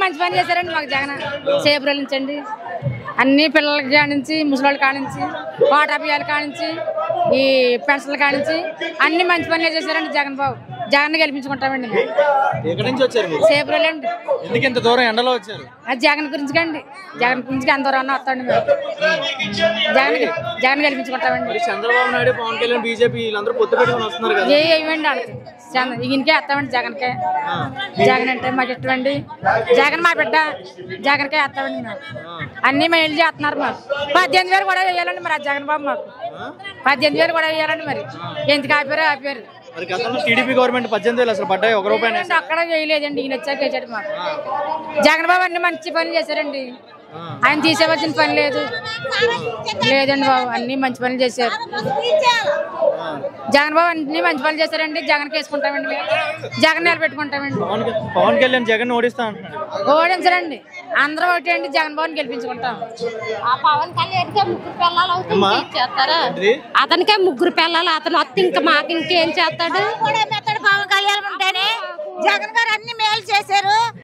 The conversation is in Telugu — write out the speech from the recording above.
మంచి పని చేశారండి మాకు జగన్. సేపులు నుంచండి అన్ని పిల్లలకి కానించి ముసలి కానించి వాటాపియాలు కానించి ఈ పెన్షన్లు కానించి అన్ని మంచి పనులే చేశారండి జగన్ బాబు. జగన్ గెలిపించుకుంటామండి. ఎక్కడి నుంచి వచ్చారు? సేపులు అండి. ఎందుకు ఇంత దూరం ఎండలో వచ్చారు? అది జగన్ గురించి కండి. జగన్ గురించి ఎంత దూరం వస్తాండి మేము. జగన్ గెలిపించుకుంటామండి. చంద్రబాబు నాయుడు, పవన్ కళ్యాణ్, బీజేపీ వీళ్ళందరూ పొత్తు పెట్టుకుని వస్తున్నారు కదా. ఏమండి ఈయనకే వేస్తామండి. జగన్కే. జగన్ అంటే మాకు ఇష్టమండి. జగన్ మా బిడ్డ. జగన్కే వేస్తామండి మేము. అన్ని మేలు చేస్తున్నారు మాకు. 18,000 కూడా వేయాలండి మరి. జగన్ బాబు మాకు 18,000 కూడా వేయాలండి మరి. ఎందుకు ఆపారు. మరి గతంలో టీడీపీ గవర్నమెంట్ 18,000 అసలు పడ్డాయి? ₹1 అక్కడ వేయలేదండి. ఈయన వచ్చాక వేసాడు మాకు. జగన్ బాబు అన్ని మంచి పనులు చేశారండి. ఆయన తీసేవచ్చిన పని లేదండి బాబు. అన్ని మంచి పనులు చేశారు. జగన్ బాబు అన్ని మంచి పనులు చేశారండి. జగన్ వేసుకుంటామండి మేము. జగన్ నిలబెట్టుకుంటామండి. పవన్ కళ్యాణ్ జగన్ ఓడిస్తా ఓడించరండి. అందరూ ఒకటండి. జగన్ బాబుని గెలిపించుకుంటాం. పవన్ కళ్యాణ్ ముగ్గురు పిల్లలు చేస్తారా? అతనికే ముగ్గురు పిల్లలు. అతను వస్తే ఇంకా మాకు ఇంకేం చేస్తాడు? పవన్ కళ్యాణ్ ఉంటేనే జగన్ గారు అన్ని మేలు చేశారు.